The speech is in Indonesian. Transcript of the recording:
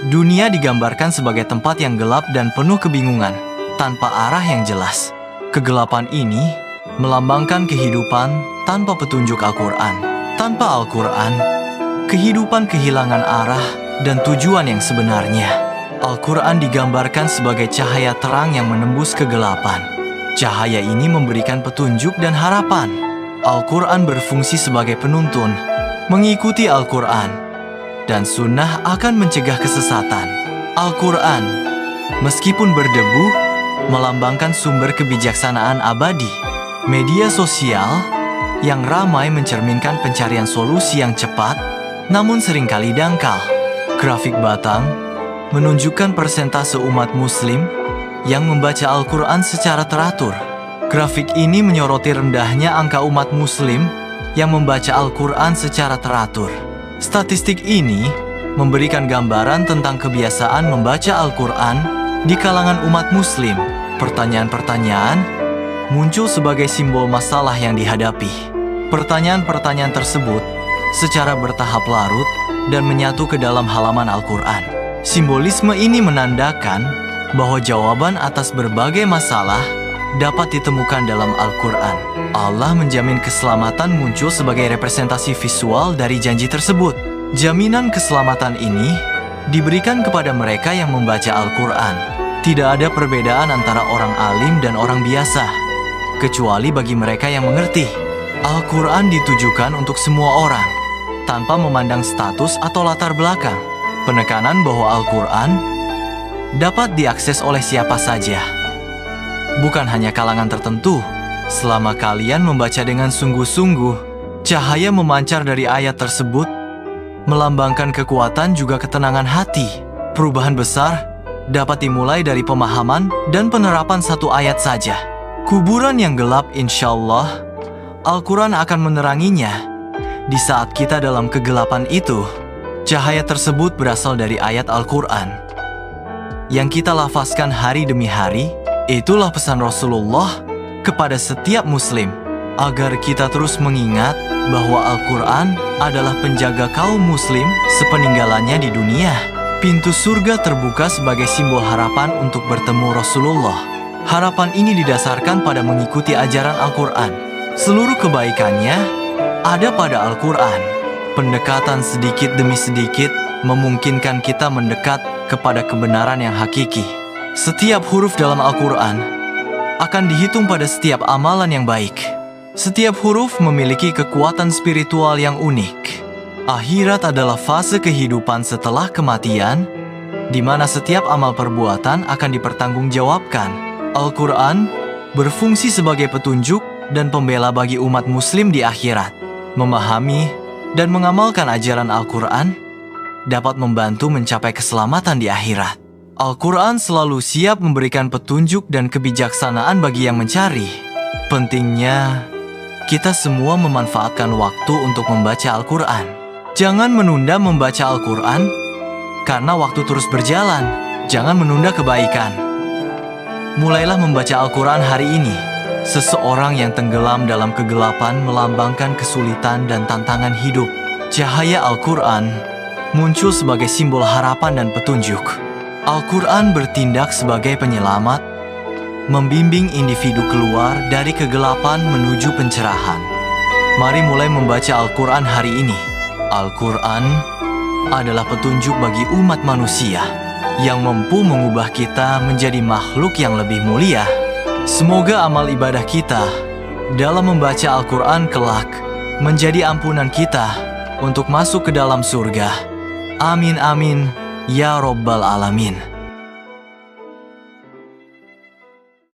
Dunia digambarkan sebagai tempat yang gelap dan penuh kebingungan, tanpa arah yang jelas. Kegelapan ini melambangkan kehidupan tanpa petunjuk Al-Quran. Tanpa Al-Quran, kehidupan kehilangan arah dan tujuan yang sebenarnya. Al-Quran digambarkan sebagai cahaya terang yang menembus kegelapan. Cahaya ini memberikan petunjuk dan harapan. Al-Quran berfungsi sebagai penuntun. Mengikuti Al-Quran dan sunnah akan mencegah kesesatan. Al-Quran, meskipun berdebu, melambangkan sumber kebijaksanaan abadi. Media sosial yang ramai mencerminkan pencarian solusi yang cepat, namun seringkali dangkal. Grafik batang menunjukkan persentase umat Muslim yang membaca Al-Quran secara teratur. Grafik ini menyoroti rendahnya angka umat Muslim yang membaca Al-Quran secara teratur. Statistik ini memberikan gambaran tentang kebiasaan membaca Al-Quran di kalangan umat Muslim. Pertanyaan-pertanyaan muncul sebagai simbol masalah yang dihadapi. Pertanyaan-pertanyaan tersebut secara bertahap larut dan menyatu ke dalam halaman Al-Quran. Simbolisme ini menandakan bahwa jawaban atas berbagai masalah dapat ditemukan dalam Al-Quran. Allah menjamin keselamatan muncul sebagai representasi visual dari janji tersebut. Jaminan keselamatan ini diberikan kepada mereka yang membaca Al-Quran. Tidak ada perbedaan antara orang alim dan orang biasa, kecuali bagi mereka yang mengerti. Al-Quran ditujukan untuk semua orang, tanpa memandang status atau latar belakang. Penekanan bahwa Al-Quran dapat diakses oleh siapa saja, bukan hanya kalangan tertentu. Selama kalian membaca dengan sungguh-sungguh, cahaya memancar dari ayat tersebut, melambangkan kekuatan juga ketenangan hati. Perubahan besar dapat dimulai dari pemahaman dan penerapan satu ayat saja. Kuburan yang gelap, insya Allah, Al-Quran akan meneranginya. Di saat kita dalam kegelapan itu, cahaya tersebut berasal dari ayat Al-Quran yang kita lafazkan hari demi hari. Itulah pesan Rasulullah kepada setiap Muslim, agar kita terus mengingat bahwa Al-Quran adalah penjaga kaum Muslim sepeninggalannya di dunia. Pintu surga terbuka sebagai simbol harapan untuk bertemu Rasulullah. Harapan ini didasarkan pada mengikuti ajaran Al-Quran. Seluruh kebaikannya ada pada Al-Quran. Pendekatan sedikit demi sedikit memungkinkan kita mendekat kepada kebenaran yang hakiki. Setiap huruf dalam Al-Quran akan dihitung pada setiap amalan yang baik. Setiap huruf memiliki kekuatan spiritual yang unik. Akhirat adalah fase kehidupan setelah kematian, di mana setiap amal perbuatan akan dipertanggungjawabkan. Al-Quran berfungsi sebagai petunjuk dan pembela bagi umat Muslim di akhirat. Memahami dan mengamalkan ajaran Al-Quran dapat membantu mencapai keselamatan di akhirat. Al-Quran selalu siap memberikan petunjuk dan kebijaksanaan bagi yang mencari. Pentingnya, kita semua memanfaatkan waktu untuk membaca Al-Quran. Jangan menunda membaca Al-Quran, karena waktu terus berjalan. Jangan menunda kebaikan. Mulailah membaca Al-Quran hari ini. Seseorang yang tenggelam dalam kegelapan melambangkan kesulitan dan tantangan hidup. Cahaya Al-Quran muncul sebagai simbol harapan dan petunjuk. Al-Quran bertindak sebagai penyelamat, membimbing individu keluar dari kegelapan menuju pencerahan. Mari mulai membaca Al-Quran hari ini. Al-Quran adalah petunjuk bagi umat manusia yang mampu mengubah kita menjadi makhluk yang lebih mulia. Semoga amal ibadah kita dalam membaca Al-Quran kelak menjadi ampunan kita untuk masuk ke dalam surga. Amin amin ya Rabbal Alamin.